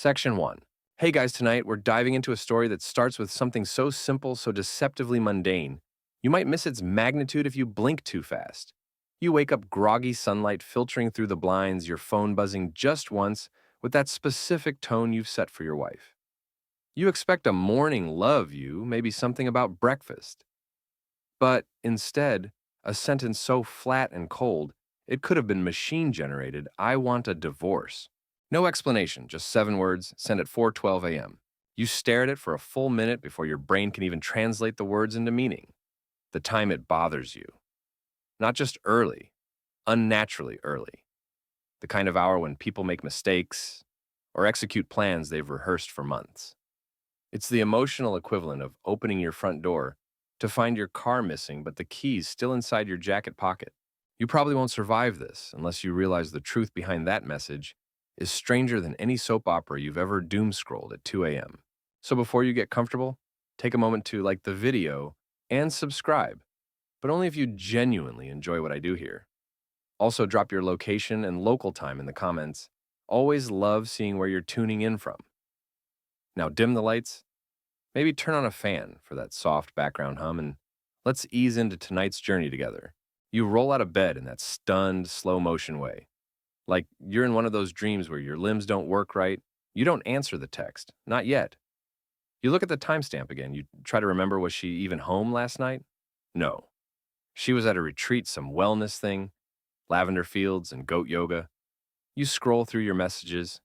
Section 1. Hey guys, tonight we're diving into a story that starts with something so simple, so deceptively mundane. You might miss its magnitude if you blink too fast. You wake up groggy sunlight filtering through the blinds, your phone buzzing just once with that specific tone you've set for your wife. You expect a morning love you, maybe something about breakfast. But instead, a sentence so flat and cold, it could have been machine generated, "I want a divorce." No explanation, just 7 words, sent at 4:12 a.m. You stare at it for a full minute before your brain can even translate the words into meaning. The time it bothers you. Not just early, unnaturally early. The kind of hour when people make mistakes or execute plans they've rehearsed for months. It's the emotional equivalent of opening your front door to find your car missing but the keys still inside your jacket pocket. You probably won't survive this unless you realize the truth behind that message is stranger than any soap opera you've ever doom scrolled at 2 a.m. So before you get comfortable, take a moment to like the video and subscribe, but only if you genuinely enjoy what I do here. Also, drop your location and local time in the comments. Always love seeing where you're tuning in from. Now dim the lights, maybe turn on a fan for that soft background hum, and let's ease into tonight's journey together. You roll out of bed in that stunned, slow motion way. Like you're in one of those dreams where your limbs don't work right. You don't answer the text. Not yet. You look at the timestamp again. You try to remember, was she even home last night? No. She was at a retreat, some wellness thing, lavender fields and goat yoga. You scroll through your messages.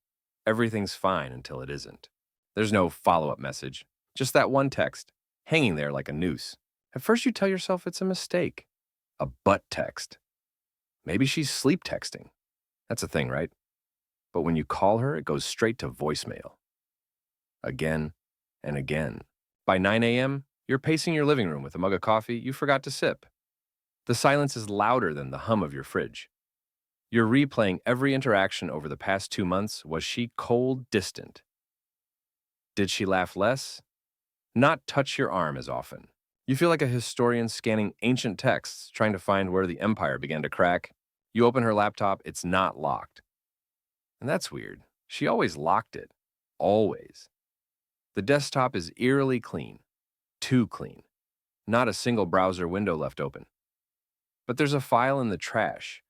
Everything's fine until it isn't. There's no follow-up message. Just that one text, hanging there like a noose. At first you tell yourself it's a mistake. A butt text. Maybe she's sleep texting. That's a thing, right? But when you call her, it goes straight to voicemail. Again and again. By 9 a.m., you're pacing your living room with a mug of coffee you forgot to sip. The silence is louder than the hum of your fridge. You're replaying every interaction over the past 2 months. Was she cold, distant? Did she laugh less? Not touch your arm as often. You feel like a historian scanning ancient texts, trying to find where the empire began to crack. You open her laptop, it's not locked. And that's weird. She always locked it. Always. The desktop is eerily clean. Too clean. Not a single browser window left open. But there's a file in the trash.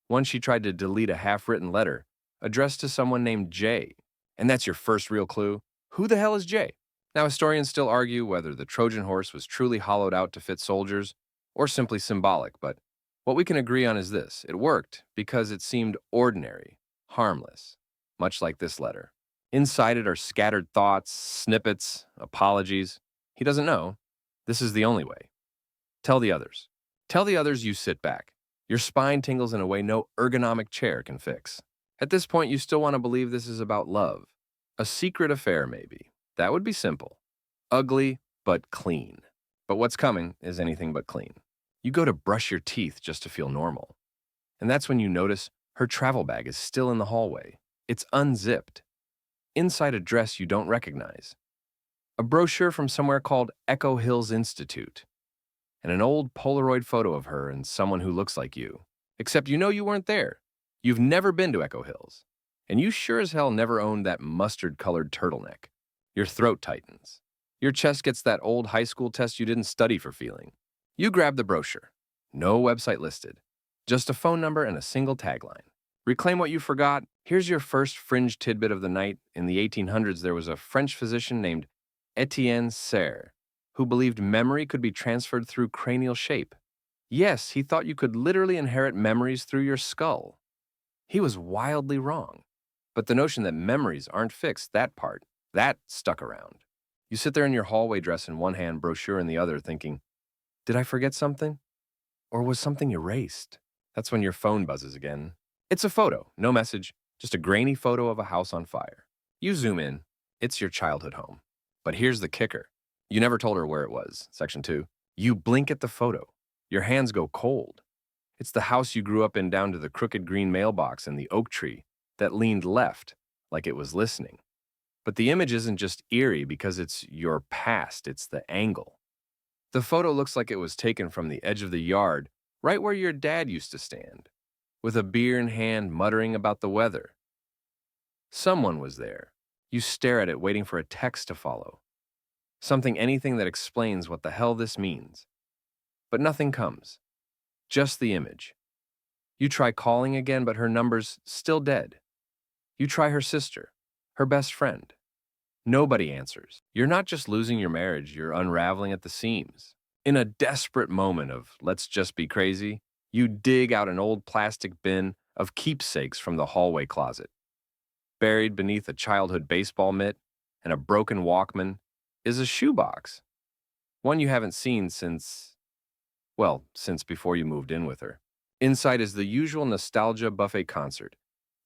One she tried to delete, a half-written letter addressed to someone named Jay. And that's your first real clue. Who the hell is Jay? Now, historians still argue whether the Trojan horse was truly hollowed out to fit soldiers or simply symbolic, but what we can agree on is this: it worked because it seemed ordinary, harmless, much like this letter. Inside it are scattered thoughts, snippets, apologies. He doesn't know. This is the only way. Tell the others. Tell the others. You sit back. Your spine tingles in a way no ergonomic chair can fix. At this point, you still want to believe this is about love. A secret affair, maybe. That would be simple. Ugly, but clean. But what's coming is anything but clean. You go to brush your teeth just to feel normal. And that's when you notice her travel bag is still in the hallway. It's unzipped. Inside a dress you don't recognize. A brochure from somewhere called Echo Hills Institute. And an old Polaroid photo of her and someone who looks like you. Except you know you weren't there. You've never been to Echo Hills. And you sure as hell never owned that mustard-colored turtleneck. Your throat tightens. Your chest gets that old high school test you didn't study for feeling. You grab the brochure. No website listed. Just a phone number and a single tagline. Reclaim what you forgot. Here's your first fringe tidbit of the night. In the 1800s, there was a French physician named Etienne Serre who believed memory could be transferred through cranial shape. Yes, he thought you could literally inherit memories through your skull. He was wildly wrong. But the notion that memories aren't fixed, that part, that stuck around. You sit there in your hallway dress in one hand, brochure in the other, thinking, did I forget something? Or was something erased? That's when your phone buzzes again. It's a photo, no message, just a grainy photo of a house on fire. You zoom in. It's your childhood home. But here's the kicker. You never told her where it was. Section 2. You blink at the photo. Your hands go cold. It's the house you grew up in, down to the crooked green mailbox and the oak tree that leaned left like it was listening. But the image isn't just eerie because it's your past, it's the angle. The photo looks like it was taken from the edge of the yard, right where your dad used to stand, with a beer in hand muttering about the weather. Someone was there, You stare at it, waiting for a text to follow. Anything that explains what the hell this means. But nothing comes. Just the image. You try calling again, but her number's still dead. You try her sister, her best friend. Nobody answers. You're not just losing your marriage, you're unraveling at the seams. In a desperate moment of let's just be crazy, you dig out an old plastic bin of keepsakes from the hallway closet. Buried beneath a childhood baseball mitt and a broken Walkman is a shoebox. One you haven't seen since before you moved in with her. Inside is the usual nostalgia buffet concert.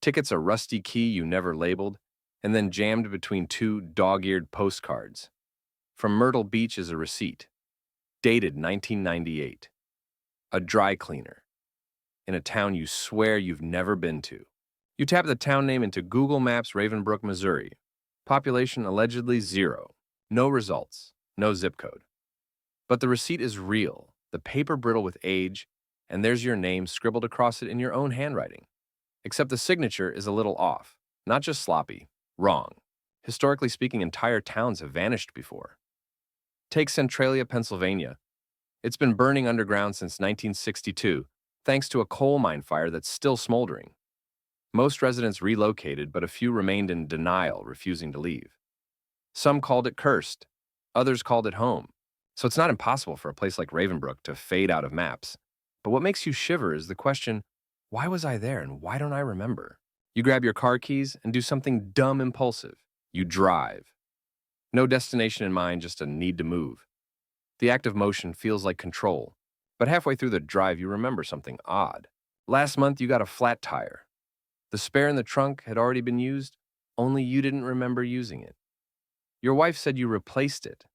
Tickets a rusty key you never labeled, and then jammed between two dog-eared postcards. From Myrtle Beach is a receipt, dated 1998. A dry cleaner, in a town you swear you've never been to. You tap the town name into Google Maps, Ravenbrook, Missouri. Population allegedly 0. No results, no zip code. But the receipt is real, the paper brittle with age, and there's your name scribbled across it in your own handwriting. Except the signature is a little off, not just sloppy, wrong. Historically speaking, entire towns have vanished before. Take Centralia, Pennsylvania. It's been burning underground since 1962, thanks to a coal mine fire that's still smoldering. Most residents relocated, but a few remained in denial, refusing to leave. Some called it cursed, others called it home. So it's not impossible for a place like Ravenbrook to fade out of maps. But what makes you shiver is the question, why was I there and why don't I remember? You grab your car keys and do something dumb impulsive. You drive. No destination in mind, just a need to move. The act of motion feels like control. But halfway through the drive, you remember something odd. Last month, you got a flat tire. The spare in the trunk had already been used, only you didn't remember using it. Your wife said you replaced it.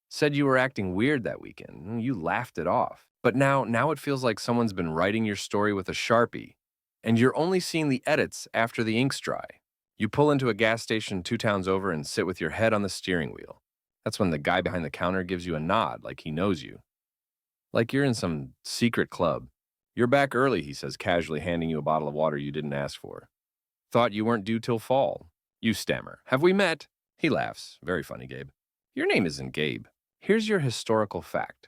Said you were acting weird that weekend. You laughed it off. But now it feels like someone's been writing your story with a Sharpie, and you're only seeing the edits after the ink's dry. You pull into a gas station 2 towns over and sit with your head on the steering wheel. That's when the guy behind the counter gives you a nod like he knows you. Like you're in some secret club. You're back early, he says, casually handing you a bottle of water you didn't ask for. Thought you weren't due till fall. You stammer. Have we met? He laughs. Very funny, Gabe. Your name isn't Gabe. Here's your historical fact.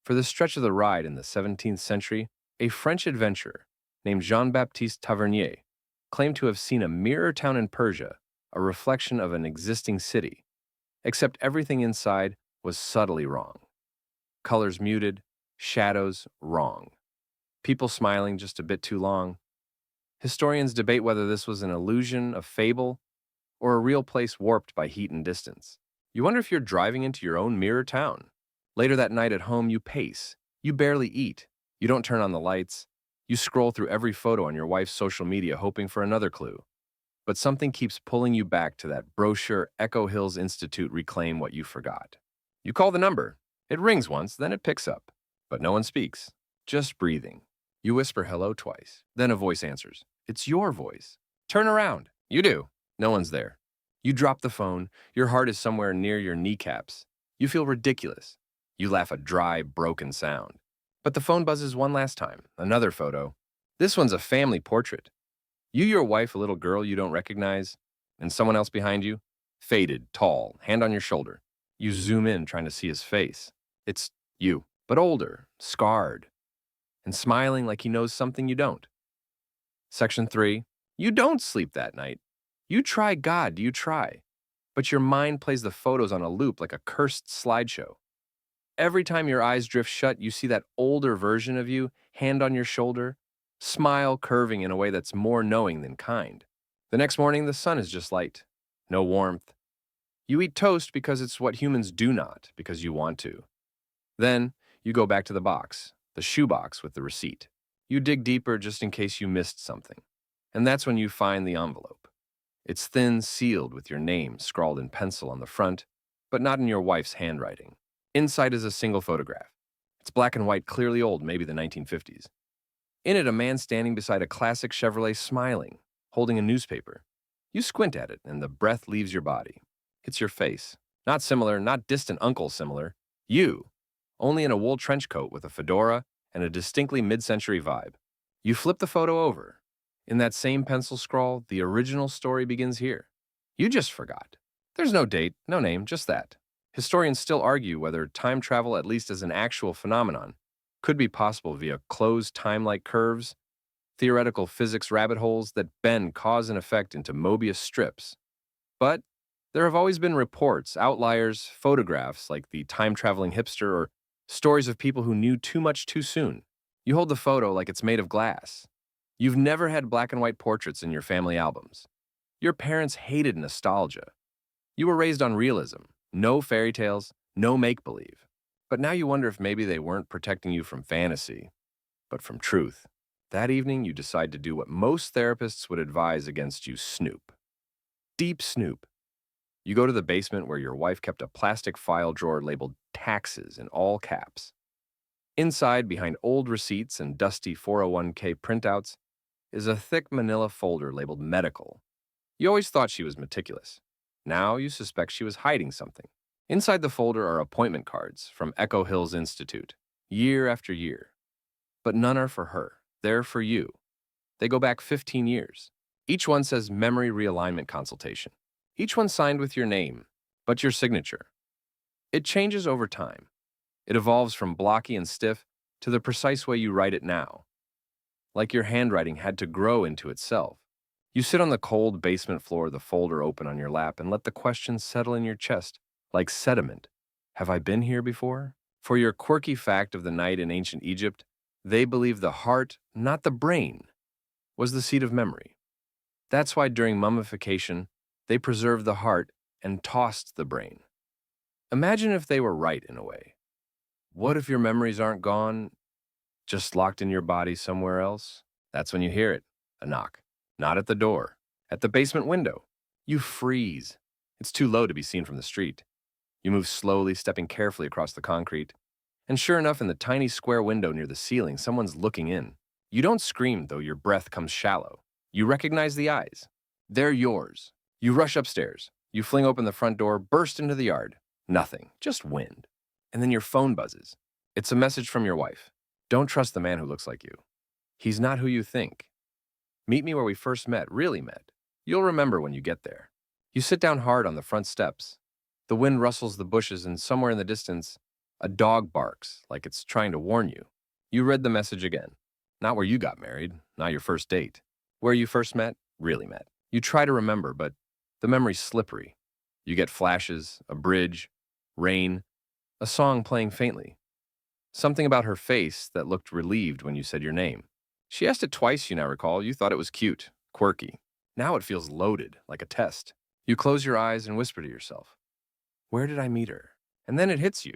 For the stretch of the ride in the 17th century, a French adventurer named Jean-Baptiste Tavernier claimed to have seen a mirror town in Persia, a reflection of an existing city, except everything inside was subtly wrong. Colors muted, shadows wrong. People smiling just a bit too long. Historians debate whether this was an illusion, a fable, or a real place warped by heat and distance. You wonder if you're driving into your own mirror town. Later that night at home, you pace. You barely eat. You don't turn on the lights. You scroll through every photo on your wife's social media hoping for another clue. But something keeps pulling you back to that brochure Echo Hills Institute Reclaim What You Forgot. You call the number. It rings once, then it picks up. But no one speaks. Just breathing. You whisper hello twice. Then a voice answers. It's your voice. Turn around. You do. No one's there. You drop the phone. Your heart is somewhere near your kneecaps. You feel ridiculous. You laugh a dry, broken sound. But the phone buzzes one last time. Another photo. This one's a family portrait. You, your wife, a little girl you don't recognize, and someone else behind you. Faded, tall, hand on your shoulder. You zoom in, trying to see his face. It's you, but older, scarred, and smiling like he knows something you don't. Section 3. You don't sleep that night. You try God, you try. But your mind plays the photos on a loop like a cursed slideshow. Every time your eyes drift shut, you see that older version of you, hand on your shoulder, smile curving in a way that's more knowing than kind. The next morning, the sun is just light. No warmth. You eat toast because it's what humans do, not because you want to. Then, you go back to the box, the shoebox with the receipt. You dig deeper just in case you missed something. And that's when you find the envelope. It's thin, sealed with your name scrawled in pencil on the front, but not in your wife's handwriting. Inside is a single photograph. It's black and white, clearly old, maybe the 1950s. In it, a man standing beside a classic Chevrolet smiling, holding a newspaper. You squint at it, and the breath leaves your body. It's your face. Not similar, not distant uncle similar. You, only in a wool trench coat with a fedora and a distinctly mid-century vibe. You flip the photo over. In that same pencil scrawl, the original story begins here. You just forgot. There's no date, no name, just that. Historians still argue whether time travel, at least as an actual phenomenon, could be possible via closed time-like curves, theoretical physics rabbit holes that bend cause and effect into Mobius strips. But there have always been reports, outliers, photographs like the time-traveling hipster or stories of people who knew too much too soon. You hold the photo like it's made of glass. You've never had black and white portraits in your family albums. Your parents hated nostalgia. You were raised on realism, no fairy tales, no make-believe. But now you wonder if maybe they weren't protecting you from fantasy, but from truth. That evening, you decide to do what most therapists would advise against you: snoop. Deep snoop. You go to the basement where your wife kept a plastic file drawer labeled taxes in all caps. Inside, behind old receipts and dusty 401k printouts, is a thick manila folder labeled medical. You always thought she was meticulous. Now you suspect she was hiding something. Inside the folder are appointment cards from Echo Hills Institute, year after year. But none are for her. They're for you. They go back 15 years. Each one says memory realignment consultation. Each one signed with your name, but your signature. It changes over time. It evolves from blocky and stiff to the precise way you write it now. Like your handwriting had to grow into itself. You sit on the cold basement floor, the folder open on your lap, and let the questions settle in your chest like sediment. Have I been here before? For your quirky fact of the night in ancient Egypt, they believe the heart, not the brain, was the seat of memory. That's why during mummification, they preserved the heart and tossed the brain. Imagine if they were right in a way. What if your memories aren't gone, just locked in your body somewhere else? That's when you hear it, a knock. Not at the door, at the basement window. You freeze. It's too low to be seen from the street. You move slowly, stepping carefully across the concrete. And sure enough, in the tiny square window near the ceiling, someone's looking in. You don't scream, though your breath comes shallow. You recognize the eyes. They're yours. You rush upstairs. You fling open the front door, burst into the yard. Nothing, just wind. And then your phone buzzes. It's a message from your wife. Don't trust the man who looks like you. He's not who you think. Meet me where we first met, really met. You'll remember when you get there. You sit down hard on the front steps. The wind rustles the bushes, and somewhere in the distance, a dog barks like it's trying to warn you. You read the message again. Not where you got married, not your first date. Where you first met, really met. You try to remember, but the memory's slippery. You get flashes, a bridge, rain, a song playing faintly. Something about her face that looked relieved when you said your name. She asked it twice, you now recall. You thought it was cute, quirky. Now it feels loaded, like a test. You close your eyes and whisper to yourself, where did I meet her? And then it hits you.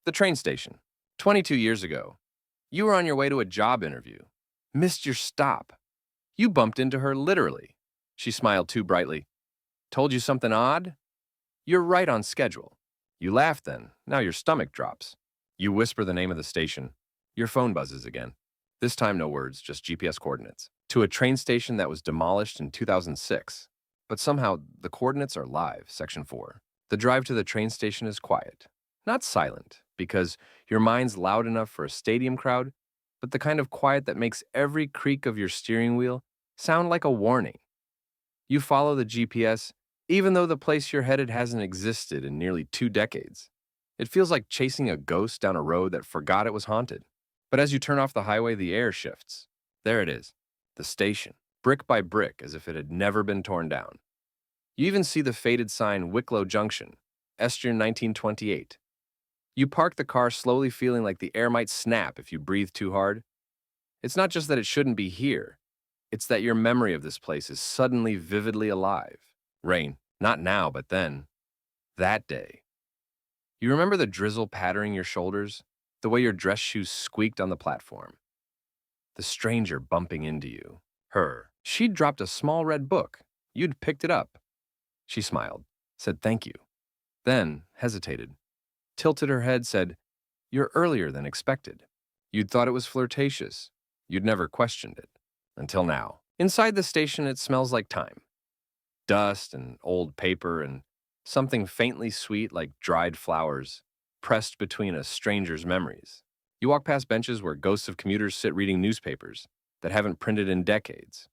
The train station. 22 years ago. You were on your way to a job interview. Missed your stop. You bumped into her literally. She smiled too brightly. Told you something odd? You're right on schedule. You laugh then. Now your stomach drops. You whisper the name of the station. Your phone buzzes again. This time no words, just GPS coordinates. To a train station that was demolished in 2006. But somehow the coordinates are live, section 4. The drive to the train station is quiet. Not silent, because your mind's loud enough for a stadium crowd, but the kind of quiet that makes every creak of your steering wheel sound like a warning. You follow the GPS, even though the place you're headed hasn't existed in nearly 2 decades. It feels like chasing a ghost down a road that forgot it was haunted. But as you turn off the highway, the air shifts. There it is, the station, brick by brick, as if it had never been torn down. You even see the faded sign Wicklow Junction, Eastern 1928. You park the car slowly, feeling like the air might snap if you breathe too hard. It's not just that it shouldn't be here. It's that your memory of this place is suddenly vividly alive. Rain, not now, but then. That day. You remember the drizzle pattering your shoulders, the way your dress shoes squeaked on the platform. The stranger bumping into you. Her. She'd dropped a small red book. You'd picked it up. She smiled, said thank you, then hesitated, tilted her head, said, you're earlier than expected. You'd thought it was flirtatious. You'd never questioned it. Until now. Inside the station, it smells like time. Dust and old paper and something faintly sweet like dried flowers pressed between a stranger's memories. You walk past benches where ghosts of commuters sit reading newspapers that haven't printed in decades.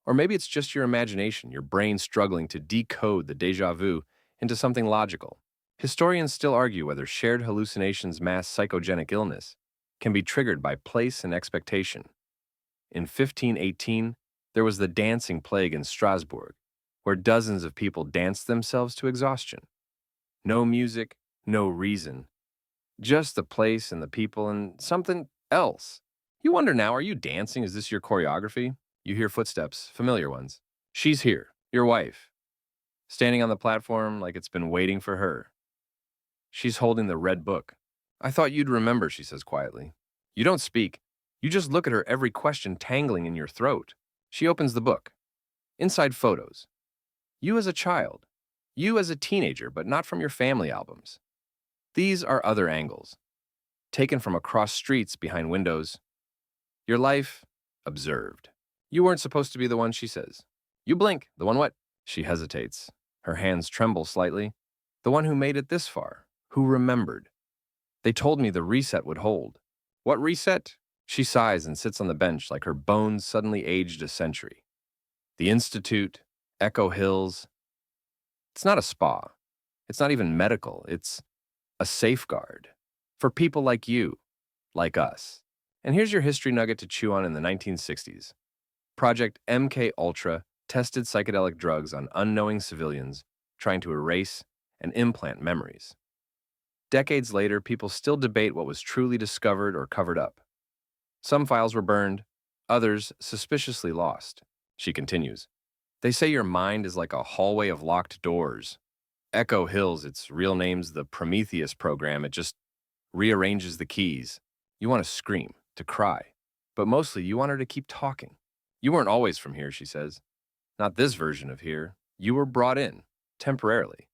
Or maybe it's just your imagination, your brain struggling to decode the deja vu into something logical. Historians still argue whether shared hallucinations mass psychogenic illness can be triggered by place and expectation. In 1518, there was the dancing plague in Strasbourg, where dozens of people danced themselves to exhaustion. No music, no reason, just the place and the people and something else. You wonder now, are you dancing? Is this your choreography? You hear footsteps, familiar ones. She's here, your wife, standing on the platform like it's been waiting for her. She's holding the red book. I thought you'd remember, she says quietly. You don't speak. You just look at her, every question tangling in your throat. She opens the book. Inside photos. You as a child. You as a teenager, but not from your family albums. These are other angles, taken from across streets behind windows. Your life, observed. You weren't supposed to be the one, she says. You blink. The one what? She hesitates. Her hands tremble slightly. The one who made it this far, who remembered. They told me the reset would hold. What reset? She sighs and sits on the bench like her bones suddenly aged a century. The Institute, Echo Hills. It's not a spa. It's not even medical. It's a safeguard for people like you, like us. And here's your history nugget to chew on in the 1960s. Project MK Ultra tested psychedelic drugs on unknowing civilians, trying to erase and implant memories. Decades later, people still debate what was truly discovered or covered up. Some files were burned, others suspiciously lost. She continues. They say your mind is like a hallway of locked doors. Echo Hills, its real name's the Prometheus program. It just rearranges the keys. You want to scream, to cry, but mostly you want her to keep talking. You weren't always from here, she says. Not this version of here. You were brought in, temporarily.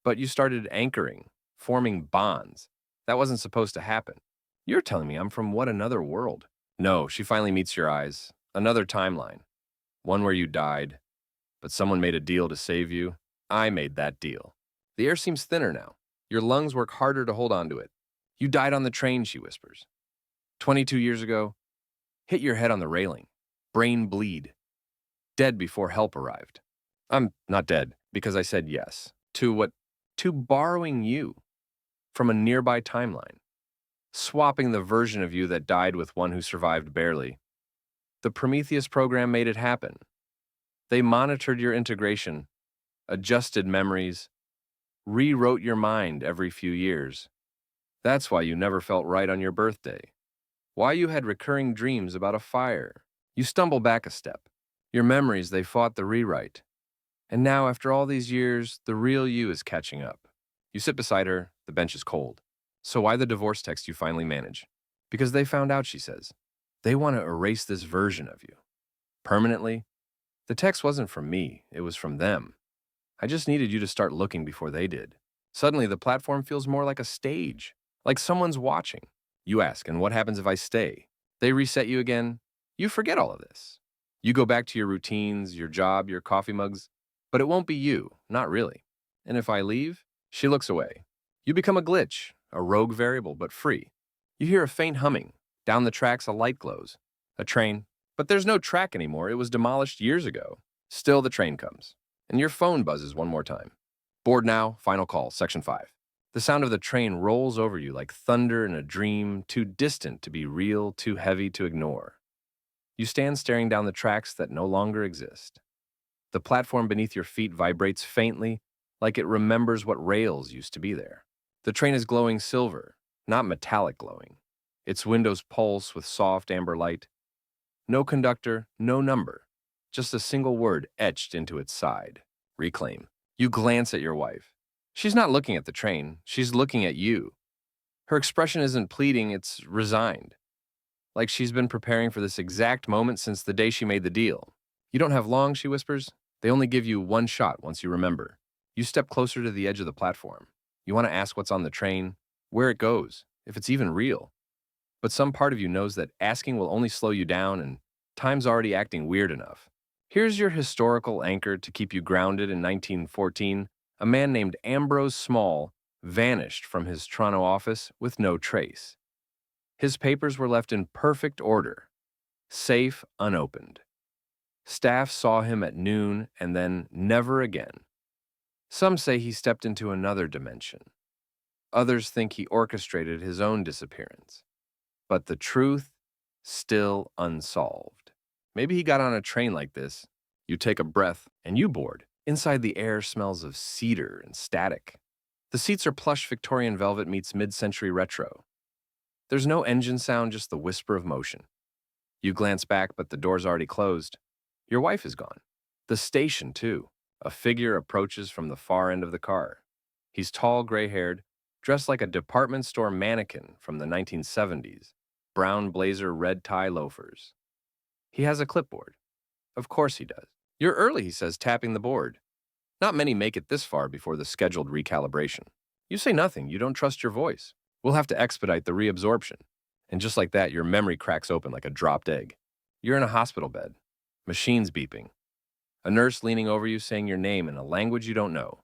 But you started anchoring, forming bonds. That wasn't supposed to happen. You're telling me I'm from what, another world? No, she finally meets your eyes. Another timeline. One where you died, but someone made a deal to save you. I made that deal. The air seems thinner now. Your lungs work harder to hold onto it. You died on the train, she whispers. 22 years ago, hit your head on the railing. Brain bleed. Dead before help arrived. I'm not dead, because I said yes. To what? To borrowing you from a nearby timeline. Swapping the version of you that died with one who survived barely. The Prometheus program made it happen. They monitored your integration, adjusted memories, rewrote your mind every few years. That's why you never felt right on your birthday. Why you had recurring dreams about a fire. You stumble back a step. Your memories, they fought the rewrite. And now, after all these years, the real you is catching up. You sit beside her, the bench is cold. So why the divorce text you finally manage? Because they found out, she says. They want to erase this version of you. Permanently? The text wasn't from me, it was from them. I just needed you to start looking before they did. Suddenly, the platform feels more like a stage, like someone's watching. You ask, and what happens if I stay? They reset you again. You forget all of this. You go back to your routines, your job, your coffee mugs, but it won't be you, not really. And if I leave? She looks away. You become a glitch, a rogue variable, but free. You hear a faint humming. Down the tracks, a light glows. A train. But there's no track anymore. It was demolished years ago. Still, the train comes. And your phone buzzes one more time. Board now, final call, section 5. The sound of the train rolls over you like thunder in a dream, too distant to be real, too heavy to ignore. You stand staring down the tracks that no longer exist. The platform beneath your feet vibrates faintly, like it remembers what rails used to be there. The train is glowing silver, not metallic glowing. Its windows pulse with soft amber light. No conductor, no number, just a single word etched into its side. Reclaim. You glance at your wife. She's not looking at the train, she's looking at you. Her expression isn't pleading, it's resigned. Like she's been preparing for this exact moment since the day she made the deal. You don't have long, she whispers. They only give you one shot once you remember. You step closer to the edge of the platform. You want to ask what's on the train, where it goes, if it's even real. But some part of you knows that asking will only slow you down and time's already acting weird enough. Here's your historical anchor to keep you grounded in 1914. A man named Ambrose Small vanished from his Toronto office with no trace. His papers were left in perfect order, safe, unopened. Staff saw him at noon and then never again. Some say he stepped into another dimension. Others think he orchestrated his own disappearance. But the truth, still unsolved. Maybe he got on a train like this. You take a breath and you board. Inside the air smells of cedar and static. The seats are plush Victorian velvet meets mid-century retro. There's no engine sound, just the whisper of motion. You glance back, but the door's already closed. Your wife is gone. The station, too. A figure approaches from the far end of the car. He's tall, gray-haired, dressed like a department store mannequin from the 1970s. Brown blazer, red tie, loafers. He has a clipboard. Of course he does. You're early, he says, tapping the board. Not many make it this far before the scheduled recalibration. You say nothing. You don't trust your voice. We'll have to expedite the reabsorption. And just like that, your memory cracks open like a dropped egg. You're in a hospital bed. Machines beeping. A nurse leaning over you saying your name in a language you don't know.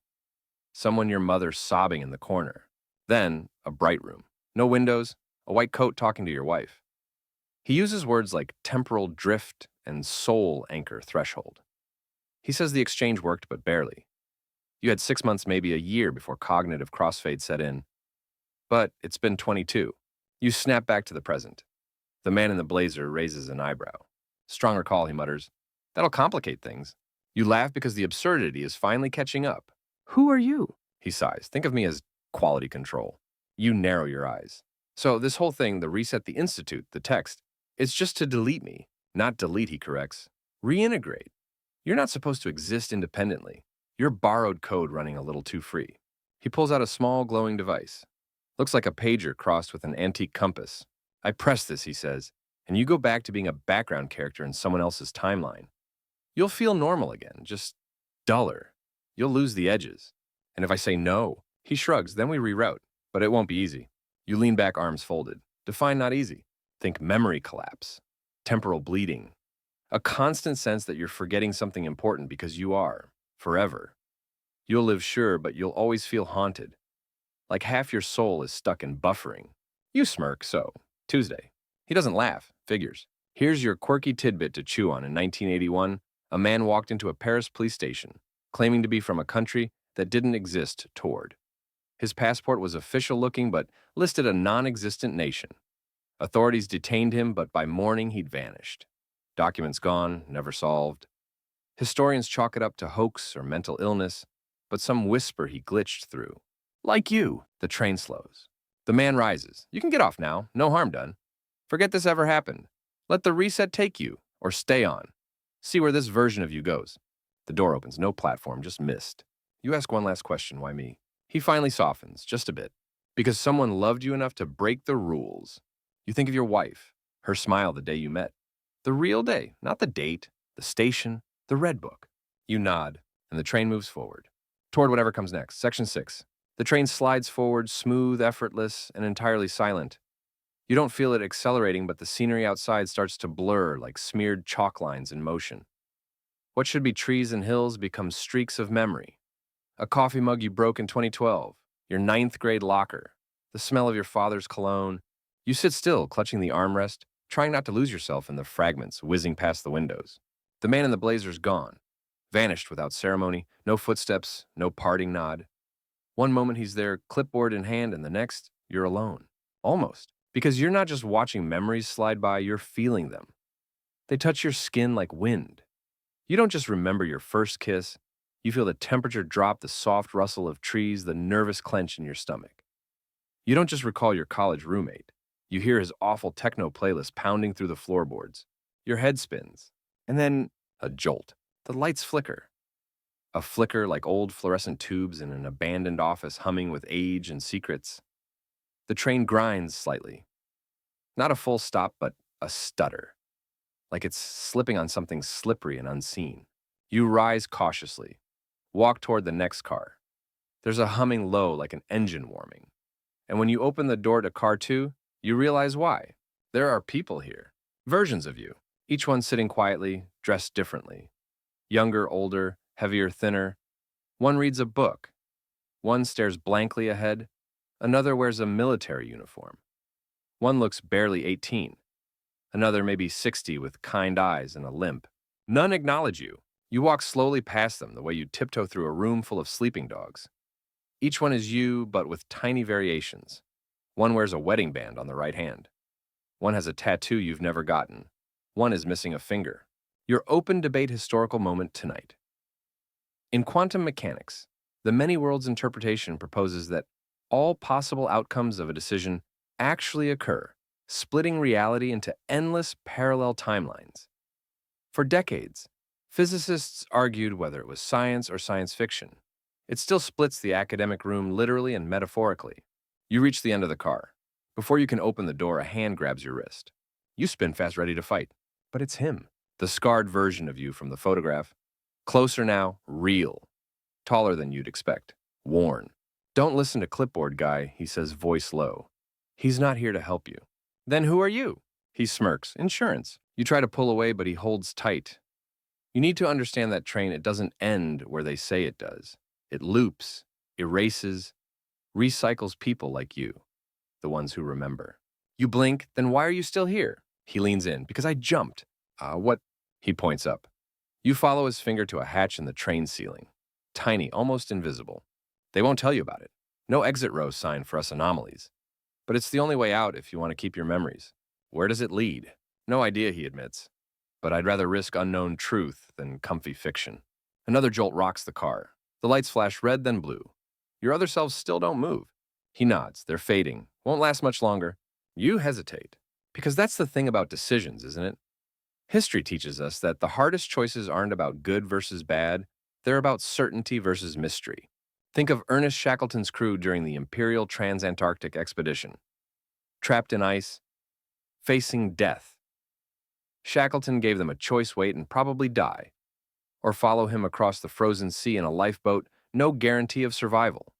Someone your mother sobbing in the corner. Then, a bright room. No windows, a white coat talking to your wife. He uses words like temporal drift and soul anchor threshold. He says the exchange worked, but barely. You had 6 months, maybe a year, before cognitive crossfade set in. But it's been 22. You snap back to the present. The man in the blazer raises an eyebrow. Strong recall, he mutters. That'll complicate things. You laugh because the absurdity is finally catching up. Who are you? He sighs. Think of me as quality control. You narrow your eyes. So this whole thing, the reset, the institute, the text, it's just to delete me. Not delete, he corrects. Reintegrate. You're not supposed to exist independently. You're borrowed code running a little too free. He pulls out a small glowing device. Looks like a pager crossed with an antique compass. I press this, he says, and you go back to being a background character in someone else's timeline. You'll feel normal again, just duller. You'll lose the edges. And if I say no, he shrugs, then we reroute. But it won't be easy. You lean back, arms folded. Define not easy. Think memory collapse, temporal bleeding, a constant sense that you're forgetting something important because you are, forever. You'll live sure, but you'll always feel haunted. Like half your soul is stuck in buffering. You smirk, so, Tuesday. He doesn't laugh, figures. Here's your quirky tidbit to chew on. In 1981, a man walked into a Paris police station, claiming to be from a country that didn't exist toward. His passport was official-looking, but listed a non-existent nation. Authorities detained him, but by morning he'd vanished. Documents gone, never solved. Historians chalk it up to hoax or mental illness, but some whisper he glitched through. Like you. The train slows. The man rises. You can get off now. No harm done. Forget this ever happened. Let the reset take you, or stay on. See where this version of you goes. The door opens. No platform, just mist. You ask one last question. Why me? He finally softens, just a bit. Because someone loved you enough to break the rules. You think of your wife, her smile the day you met. The real day, not the date, the station, the red book. You nod, and the train moves forward. Toward whatever comes next. Section 6. The train slides forward, smooth, effortless, and entirely silent. You don't feel it accelerating, but the scenery outside starts to blur like smeared chalk lines in motion. What should be trees and hills becomes streaks of memory. A coffee mug you broke in 2012, your 9th grade locker, the smell of your father's cologne. You sit still, clutching the armrest, trying not to lose yourself in the fragments whizzing past the windows. The man in the blazer's gone, vanished without ceremony, no footsteps, no parting nod. One moment he's there, clipboard in hand, and the next, you're alone. Almost. Because you're not just watching memories slide by, you're feeling them. They touch your skin like wind. You don't just remember your first kiss. You feel the temperature drop, the soft rustle of trees, the nervous clench in your stomach. You don't just recall your college roommate. You hear his awful techno playlist pounding through the floorboards. Your head spins. And then a jolt. The lights flicker. A flicker like old fluorescent tubes in an abandoned office humming with age and secrets. The train grinds slightly. Not a full stop, but a stutter. Like it's slipping on something slippery and unseen. You rise cautiously. Walk toward the next car. There's a humming low like an engine warming. And when you open the door to car 2, you realize why. There are people here. Versions of you. Each one sitting quietly, dressed differently. Younger, older, heavier, thinner. One reads a book. One stares blankly ahead. Another wears a military uniform. One looks barely 18. Another maybe 60 with kind eyes and a limp. None acknowledge you. You walk slowly past them the way you tiptoe through a room full of sleeping dogs. Each one is you, but with tiny variations. One wears a wedding band on the right hand. One has a tattoo you've never gotten. One is missing a finger. Your open debate historical moment tonight. In quantum mechanics, the many worlds interpretation proposes that all possible outcomes of a decision actually occur, splitting reality into endless parallel timelines. For decades, physicists argued whether it was science or science fiction. It still splits the academic room literally and metaphorically. You reach the end of the car. Before you can open the door, a hand grabs your wrist. You spin fast, ready to fight. But it's him, the scarred version of you from the photograph. Closer now, real. Taller than you'd expect. Worn. Don't listen to clipboard guy, he says, voice low. He's not here to help you. Then who are you? He smirks. Insurance. You try to pull away, but he holds tight. You need to understand that train, it doesn't end where they say it does. It loops, erases, recycles people like you, the ones who remember. You blink, then why are you still here? He leans in. Because I jumped. What? He points up. You follow his finger to a hatch in the train ceiling. Tiny, almost invisible. They won't tell you about it. No exit row sign for us anomalies. But it's the only way out if you want to keep your memories. Where does it lead? No idea, he admits. But I'd rather risk unknown truth than comfy fiction. Another jolt rocks the car. The lights flash red, then blue. Your other selves still don't move. He nods. They're fading. Won't last much longer. You hesitate. Because that's the thing about decisions, isn't it? History teaches us that the hardest choices aren't about good versus bad. They're about certainty versus mystery. Think of Ernest Shackleton's crew during the Imperial Transantarctic Expedition. Trapped in ice, facing death. Shackleton gave them a choice: wait and probably die, or follow him across the frozen sea in a lifeboat, no guarantee of survival.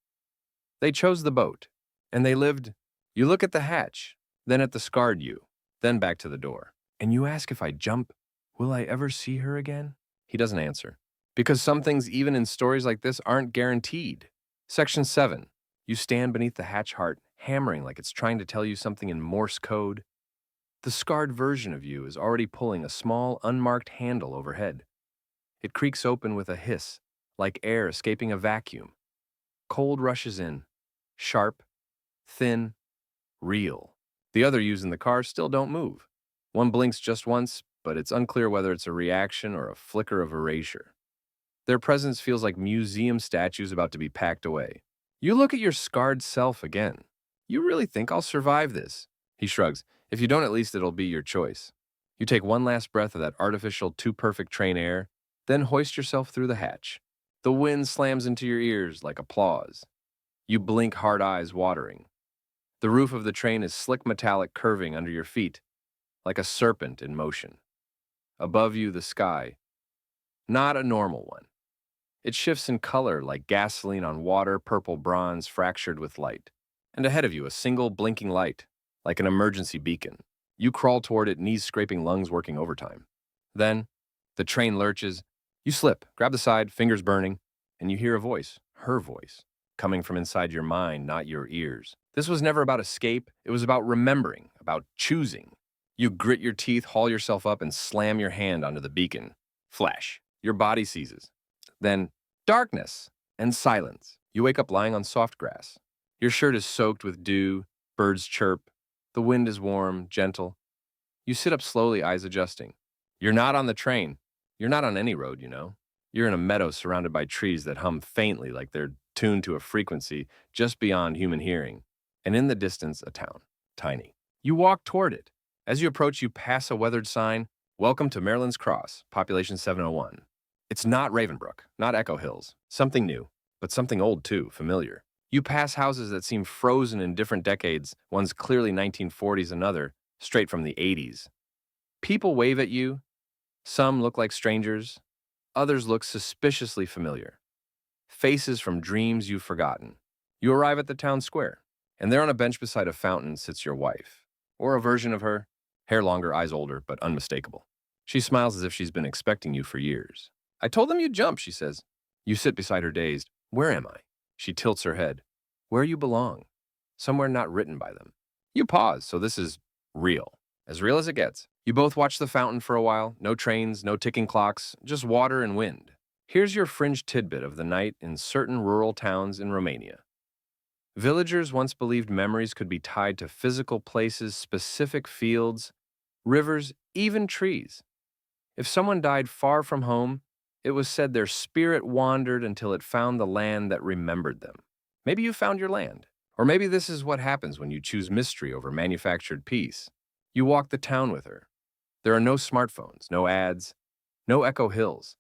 They chose the boat, and they lived. You look at the hatch, then at the scarred you, then back to the door. And you ask, if I jump, will I ever see her again? He doesn't answer. Because some things, even in stories like this, aren't guaranteed. Section 7. You stand beneath the hatch heart, hammering like it's trying to tell you something in Morse code. The scarred version of you is already pulling a small, unmarked handle overhead. It creaks open with a hiss, like air escaping a vacuum. Cold rushes in. Sharp, thin, real. The other yous in the car still don't move. One blinks just once, but it's unclear whether it's a reaction or a flicker of erasure. Their presence feels like museum statues about to be packed away. You look at your scarred self again. You really think I'll survive this? He shrugs. If you don't, at least it'll be your choice. You take one last breath of that artificial, too-perfect train air, then hoist yourself through the hatch. The wind slams into your ears like applause. You blink, hard eyes watering. The roof of the train is slick metallic, curving under your feet, like a serpent in motion. Above you, the sky. Not a normal one. It shifts in color like gasoline on water, purple bronze fractured with light. And ahead of you, a single blinking light, like an emergency beacon. You crawl toward it, knees scraping, lungs working overtime. Then, the train lurches. You slip, grab the side, fingers burning, and you hear a voice, her voice, coming from inside your mind, not your ears. This was never about escape. It was about remembering, about choosing. You grit your teeth, haul yourself up, and slam your hand onto the beacon. Flash. Your body seizes. Then, darkness and silence. You wake up lying on soft grass. Your shirt is soaked with dew, birds chirp, the wind is warm, gentle. You sit up slowly, eyes adjusting. You're not on the train. You're not on any road, you know. You're in a meadow surrounded by trees that hum faintly like they're tuned to a frequency just beyond human hearing. And in the distance, a town, tiny. You walk toward it. As you approach, you pass a weathered sign, "Welcome to Maryland's Cross, population 701. It's not Ravenbrook, not Echo Hills. Something new, but something old too, familiar. You pass houses that seem frozen in different decades, one's clearly 1940s, another straight from the 80s. People wave at you. Some look like strangers. Others look suspiciously familiar. Faces from dreams you've forgotten. You arrive at the town square, and there on a bench beside a fountain sits your wife. Or a version of her, hair longer, eyes older, but unmistakable. She smiles as if she's been expecting you for years. "I told them you'd jump," she says. You sit beside her dazed. "Where am I?" She tilts her head. "Where you belong. Somewhere not written by them." You pause, so this is real. As real as it gets. You both watch the fountain for a while, no trains, no ticking clocks, just water and wind. Here's your fringe tidbit of the night in certain rural towns in Romania. Villagers once believed memories could be tied to physical places, specific fields, rivers, even trees. If someone died far from home, it was said their spirit wandered until it found the land that remembered them. Maybe you found your land. Or maybe this is what happens when you choose mystery over manufactured peace. You walk the town with her. There are no smartphones, no ads, no echo hills,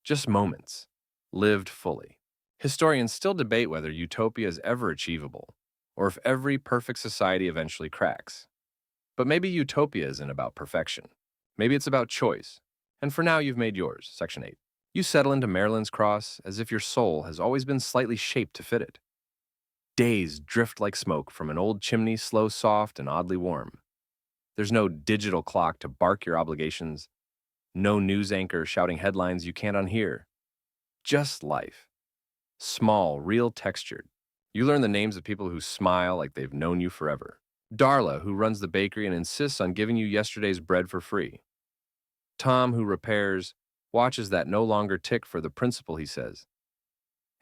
just moments, lived fully. Historians still debate whether utopia is ever achievable, or if every perfect society eventually cracks. But maybe utopia isn't about perfection. Maybe it's about choice. And for now, you've made yours, Section 8. You settle into Maryland's Cross as if your soul has always been slightly shaped to fit it. Days drift like smoke from an old chimney, slow, soft, and oddly warm. There's no digital clock to bark your obligations, no news anchor shouting headlines you can't unhear. Just life. Small, real textured. You learn the names of people who smile like they've known you forever. Darla, who runs the bakery and insists on giving you yesterday's bread for free. Tom, who repairs watches that no longer tick for the principal, he says.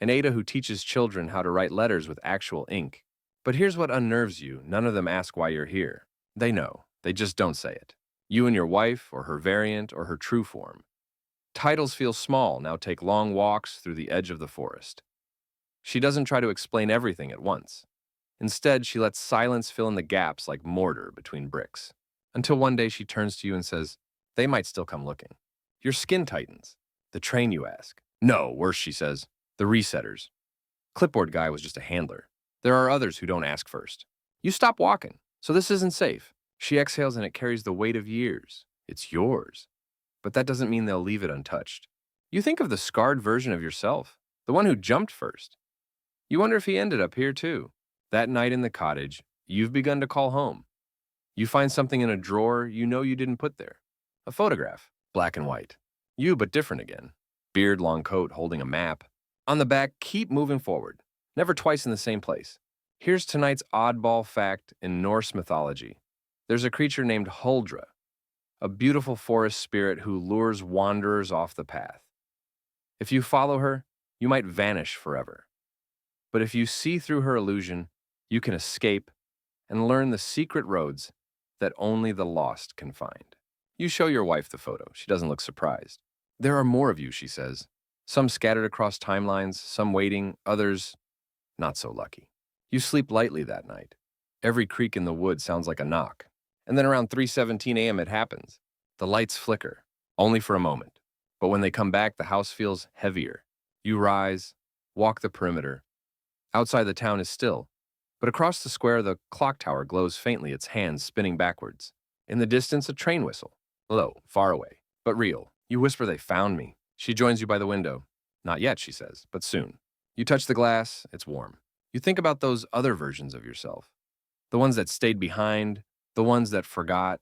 And Ada, who teaches children how to write letters with actual ink. But here's what unnerves you. None of them ask why you're here. They know. They just don't say it. You and your wife, or her variant, or her true form. Titles feel small, now take long walks through the edge of the forest. She doesn't try to explain everything at once. Instead, she lets silence fill in the gaps like mortar between bricks. Until one day she turns to you and says, they might still come looking. Your skin tightens. The train, you ask. No, worse, she says. The resetters. Clipboard guy was just a handler. There are others who don't ask first. You stop walking, so this isn't safe. She exhales and it carries the weight of years. It's yours. But that doesn't mean they'll leave it untouched. You think of the scarred version of yourself, the one who jumped first. You wonder if he ended up here too. That night in the cottage, you've begun to call home. You find something in a drawer you know you didn't put there. A photograph, black and white. You, but different again. Beard, long coat, holding a map. On the back, keep moving forward. Never twice in the same place. Here's tonight's oddball fact in Norse mythology. There's a creature named Huldra, a beautiful forest spirit who lures wanderers off the path. If you follow her, you might vanish forever. But if you see through her illusion, you can escape and learn the secret roads that only the lost can find. You show your wife the photo. She doesn't look surprised. There are more of you, she says. Some scattered across timelines, some waiting, others not so lucky. You sleep lightly that night. Every creak in the wood sounds like a knock. And then around 3:17 a.m. it happens. The lights flicker, only for a moment. But when they come back, the house feels heavier. You rise, walk the perimeter. Outside the town is still, but across the square the clock tower glows faintly, its hands spinning backwards. In the distance, a train whistle. Low, far away, but real. You whisper, they found me. She joins you by the window. Not yet, she says, but soon. You touch the glass, it's warm. You think about those other versions of yourself. The ones that stayed behind, the ones that forgot,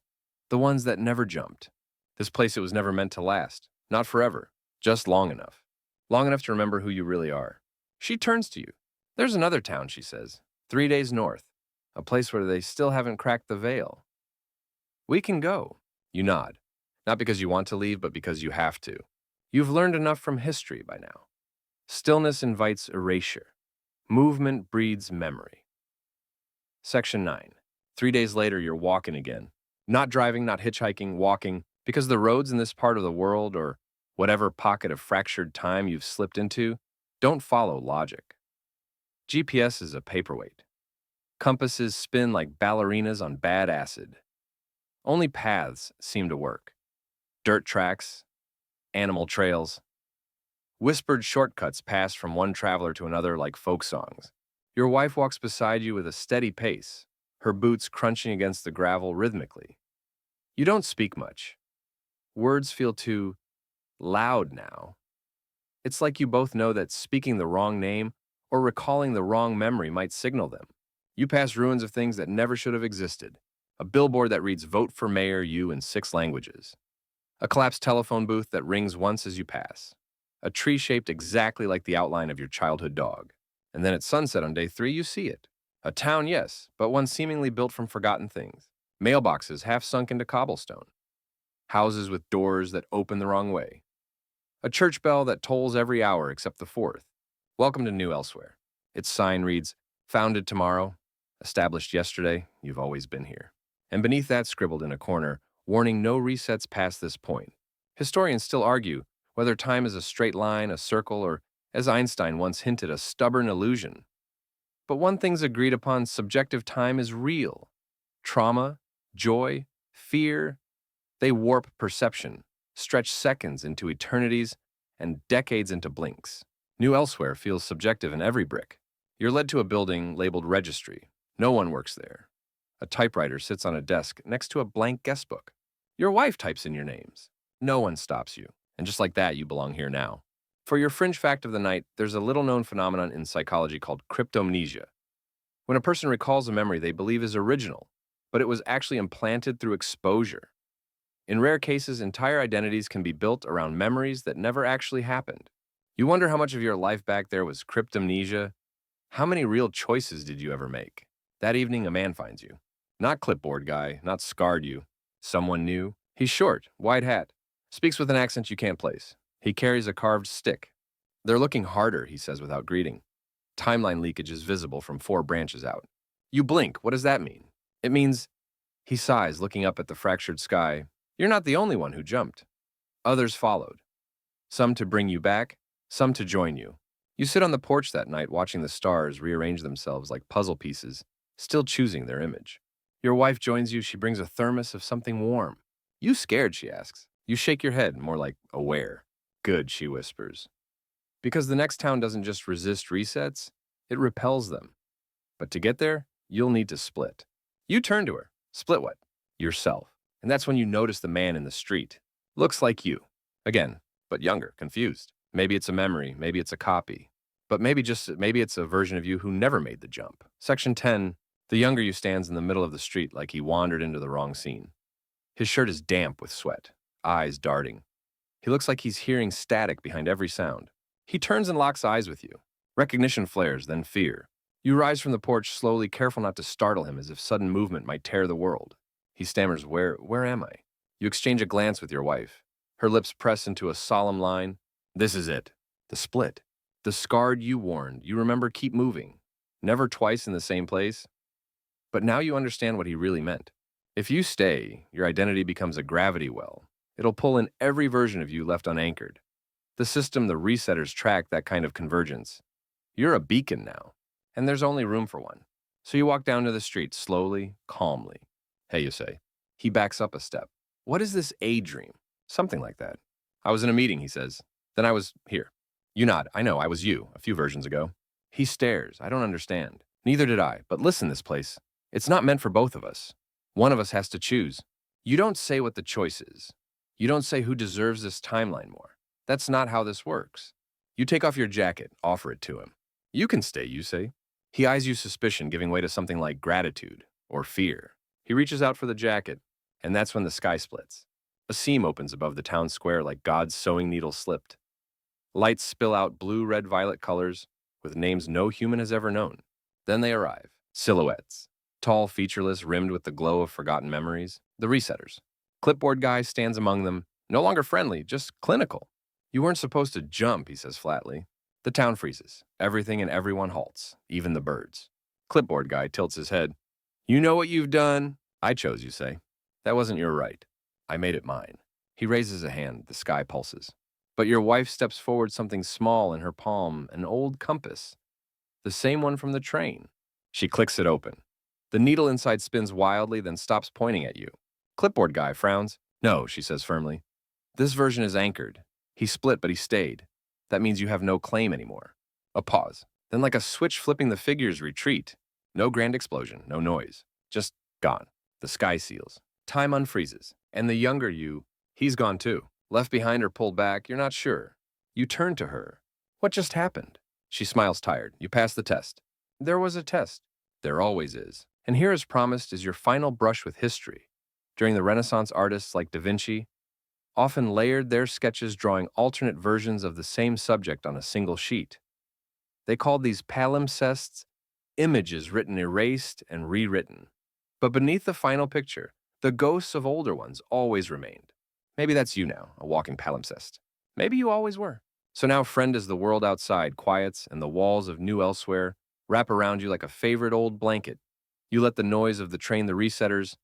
the ones that never jumped. This place, it was never meant to last. Not forever, just long enough. Long enough to remember who you really are. She turns to you. There's another town, she says, 3 days north, a place where they still haven't cracked the veil. We can go. You nod. Not because you want to leave, but because you have to. You've learned enough from history by now. Stillness invites erasure. Movement breeds memory. Section 9. 3 days later, you're walking again. Not driving, not hitchhiking, walking, because the roads in this part of the world, or whatever pocket of fractured time you've slipped into, don't follow logic. GPS is a paperweight. Compasses spin like ballerinas on bad acid. Only paths seem to work. Dirt tracks, animal trails. Whispered shortcuts pass from one traveler to another like folk songs. Your wife walks beside you with a steady pace, her boots crunching against the gravel rhythmically. You don't speak much. Words feel too loud now. It's like you both know that speaking the wrong name or recalling the wrong memory might signal them. You pass ruins of things that never should have existed. A billboard that reads "Vote for Mayor You" in 6 languages. A collapsed telephone booth that rings once as you pass. A tree shaped exactly like the outline of your childhood dog. And then at sunset on day 3, you see it. A town, yes, but one seemingly built from forgotten things. Mailboxes half sunk into cobblestone. houses with doors that open the wrong way, a church bell that tolls every hour except the fourth. Welcome to New Elsewhere. Its sign reads, "Founded tomorrow, established yesterday, you've always been here." And beneath that, scribbled in a corner, warning no resets past this point. Historians still argue whether time is a straight line, a circle, or, as Einstein once hinted, a stubborn illusion. But one thing's agreed upon: subjective time is real. Trauma, joy, fear, they warp perception, stretch seconds into eternities, and decades into blinks. New Elsewhere feels subjective in every brick. You're led to a building labeled registry. No one works there. A typewriter sits on a desk next to a blank guest book. Your wife types in your names. No one stops you. And just like that, you belong here now. For your fringe fact of the night, there's a little-known phenomenon in psychology called cryptomnesia. When a person recalls a memory they believe is original, but it was actually implanted through exposure. In rare cases, entire identities can be built around memories that never actually happened. You wonder how much of your life back there was cryptomnesia? How many real choices did you ever make? That evening, a man finds you. Not clipboard guy, not scarred you. Someone new. He's short, wide hat, speaks with an accent you can't place. He carries a carved stick. "They're looking harder," he says without greeting. Timeline leakage is visible from 4 branches out. You blink. What does that mean? It means, he sighs, looking up at the fractured sky, you're not the only one who jumped. Others followed. Some to bring you back, some to join you. You sit on the porch that night watching the stars rearrange themselves like puzzle pieces, still choosing their image. Your wife joins you. She brings a thermos of something warm. "You scared?" she asks. You shake your head, more like aware. "Good," she whispers. Because the next town doesn't just resist resets, it repels them. But to get there, you'll need to split. You turn to her. Split what? Yourself. And that's when you notice the man in the street. Looks like you. Again, but younger, confused. Maybe it's a memory, maybe it's a copy. But maybe it's a version of you who never made the jump. Section 10, the younger you stands in the middle of the street like he wandered into the wrong scene. His shirt is damp with sweat, eyes darting. He looks like he's hearing static behind every sound. He turns and locks eyes with you. Recognition flares, then fear. You rise from the porch slowly, careful not to startle him as if sudden movement might tear the world. He stammers, Where am I?" You exchange a glance with your wife. Her lips press into a solemn line. This is it. The split. The scarred you warned. You remember, keep moving. Never twice in the same place. But now you understand what he really meant. If you stay, your identity becomes a gravity well. It'll pull in every version of you left unanchored. The system, the resetters, track that kind of convergence. You're a beacon now, and there's only room for one. So you walk down to the street, slowly, calmly. "Hey," you say. He backs up a step. "What is this a dream?" Something like that. "I was in a meeting," he says. "Then I was here." You nod. "I know, I was you, a few versions ago." He stares. "I don't understand." "Neither did I, but listen, this place. It's not meant for both of us. One of us has to choose." You don't say what the choice is. You don't say who deserves this timeline more. That's not how this works. You take off your jacket, offer it to him. "You can stay," you say. He eyes you suspicion, giving way to something like gratitude or fear. He reaches out for the jacket, and that's when the sky splits. A seam opens above the town square like God's sewing needle slipped. Lights spill out blue, red, violet colors with names no human has ever known. Then they arrive. Silhouettes. Tall, featureless, rimmed with the glow of forgotten memories. The resetters. Clipboard guy stands among them, no longer friendly, just clinical. "You weren't supposed to jump," he says flatly. The town freezes. Everything and everyone halts, even the birds. Clipboard guy tilts his head. "You know what you've done?" "I chose," you say. "That wasn't your right. I made it mine." He raises a hand. The sky pulses. But your wife steps forward, something small in her palm, an old compass. The same one from the train. She clicks it open. The needle inside spins wildly, then stops pointing at you. Clipboard guy frowns. "No," she says firmly. "This version is anchored. He split, but he stayed. That means you have no claim anymore." A pause. Then, like a switch flipping, the figures retreat. No grand explosion, no noise. Just gone. The sky seals. Time unfreezes. And the younger you, he's gone too. Left behind or pulled back, you're not sure. You turn to her. "What just happened?" She smiles tired. "You passed the test." "There was a test." "There always is. And here, as promised, is your final brush with history." During the Renaissance, artists like Da Vinci often layered their sketches, drawing alternate versions of the same subject on a single sheet. They called these palimpsests, images written, erased, and rewritten. But beneath the final picture, the ghosts of older ones always remained. Maybe that's you now, a walking palimpsest. Maybe you always were. So now, friend, as the world outside quiets and the walls of New Elsewhere wrap around you like a favorite old blanket, you let the noise of the train, the resetters,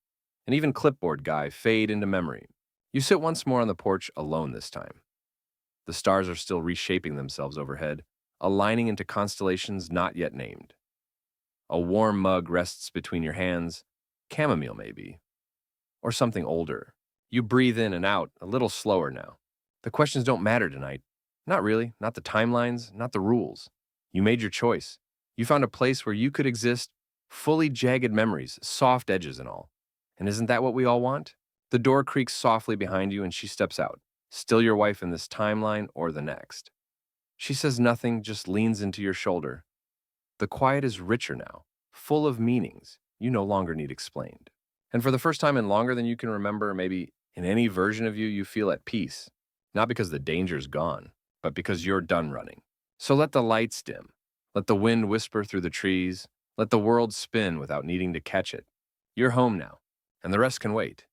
and even clipboard guy fade into memory. You sit once more on the porch alone this time. The stars are still reshaping themselves overhead, aligning into constellations not yet named. A warm mug rests between your hands, chamomile maybe, or something older. You breathe in and out a little slower now. The questions don't matter tonight. Not really, not the timelines, not the rules. You made your choice. You found a place where you could exist, fully jagged memories, soft edges and all. And isn't that what we all want? The door creaks softly behind you and she steps out, still your wife in this timeline or the next. She says nothing, just leans into your shoulder. The quiet is richer now, full of meanings you no longer need explained. And for the first time in longer than you can remember, maybe in any version of you, you feel at peace. Not because the danger's gone, but because you're done running. So let the lights dim. Let the wind whisper through the trees. Let the world spin without needing to catch it. You're home now, and the rest can wait.